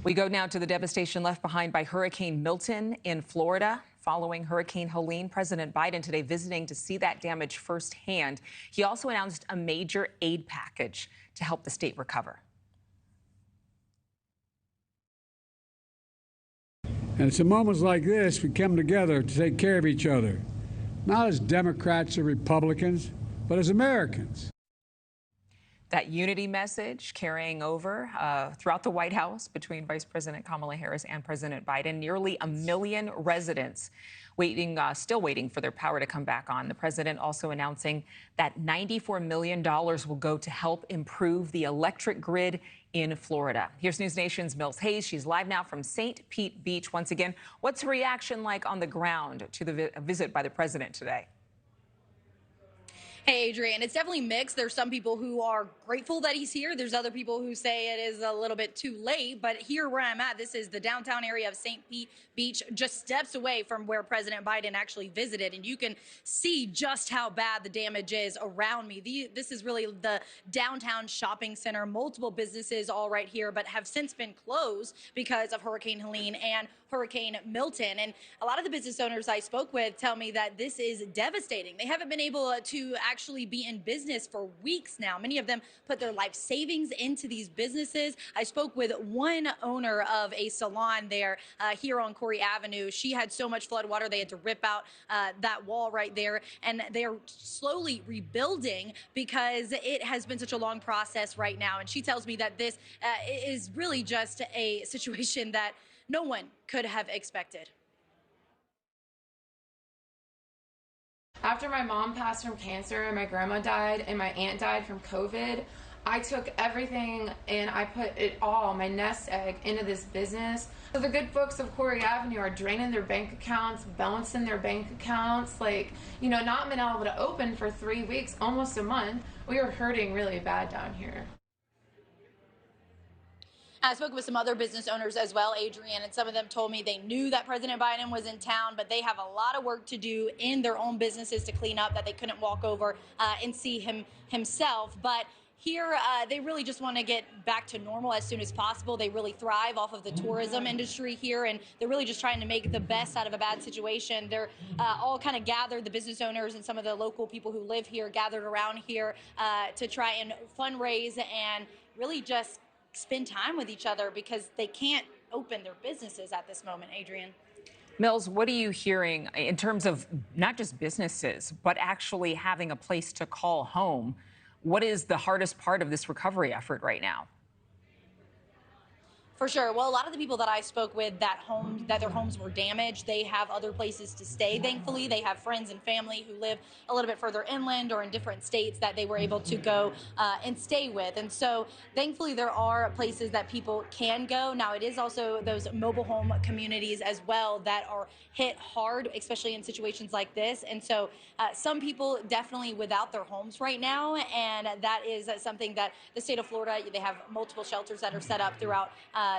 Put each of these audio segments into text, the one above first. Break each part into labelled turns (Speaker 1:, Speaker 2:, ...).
Speaker 1: We go now to the devastation left behind by Hurricane Milton in Florida. Following Hurricane Helene, President Biden today visiting to see that damage firsthand. He also announced a major aid package to help the state recover.
Speaker 2: And it's in moments like this we come together to take care of each other, not as Democrats or Republicans, but as Americans.
Speaker 1: That unity message carrying over throughout the White House between Vice President Kamala Harris and President Biden. Nearly 1 million residents still waiting for their power to come back on. The president also announcing that $94 million will go to help improve the electric grid in Florida. Here's News Nation's Mills Hayes. She's live now from St. Pete Beach. Once again, what's her reaction like on the ground to the visit by the president today?
Speaker 3: Hey, Adrienne, it's definitely mixed. There's some people who are grateful that he's here. There's other people who say it is a little bit too late. But here where I'm at, this is the downtown area of St. Pete Beach, just steps away from where President Biden actually visited. And you can see just how bad the damage is around me. This is really the downtown shopping center. Multiple businesses all right here, but have since been closed because of Hurricane Helene and Hurricane Milton. And a lot of the business owners I spoke with tell me that this is devastating. They haven't been able to actually be in business for weeks now. Many of them put their life savings into these businesses. I spoke with one owner of a salon there here on Corey Avenue. She had so much flood water they had to rip out that wall right there, and they're slowly rebuilding because it has been such a long process right now. And she tells me that this is really just a situation that no one could have expected.
Speaker 4: After my mom passed from cancer and my grandma died and my aunt died from COVID, I took everything and I put it all, my nest egg, into this business. So the good folks of Corey Avenue are draining their bank accounts, balancing their bank accounts, not been able to open for 3 weeks, almost a month. We are hurting really bad down here.
Speaker 3: I spoke with some other business owners as well, Adrienne, and some of them told me they knew that President Biden was in town, but they have a lot of work to do in their own businesses to clean up, that they couldn't walk over and see him himself. But here, they really just want to get back to normal as soon as possible. They really thrive off of the tourism industry here, and they're really just trying to make the best out of a bad situation. They're all kind of gathered, the business owners and some of the local people who live here gathered around here to try and fundraise and really just spend time with each other because they can't open their businesses at this moment, Adrienne.
Speaker 1: Mills, what are you hearing in terms of not just businesses, but actually having a place to call home? What is the hardest part of this recovery effort right now?
Speaker 3: For sure. Well, a lot of the people that I spoke with that their homes were damaged, they have other places to stay, thankfully. They have friends and family who live a little bit further inland or in different states that they were able to go and stay with. And so thankfully there are places that people can go. Now, it is also those mobile home communities as well that are hit hard, especially in situations like this. And so some people definitely without their homes right now. And that is something that the state of Florida, they have multiple shelters that are set up throughout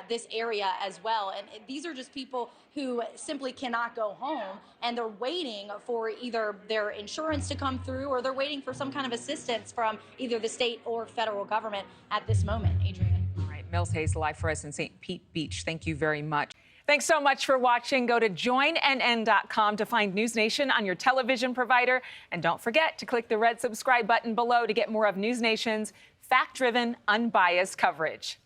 Speaker 3: this area as well. And these are just people who simply cannot go home, and they're waiting for either their insurance to come through or they're waiting for some kind of assistance from either the state or federal government at this moment. Adrienne.
Speaker 1: All right, Mills Hayes live for us in St. Pete Beach. Thank you very much. Thanks so much for watching. Go to joinnn.com to find News Nation on your television provider. And don't forget to click the red subscribe button below to get more of News Nation's fact-driven, unbiased coverage.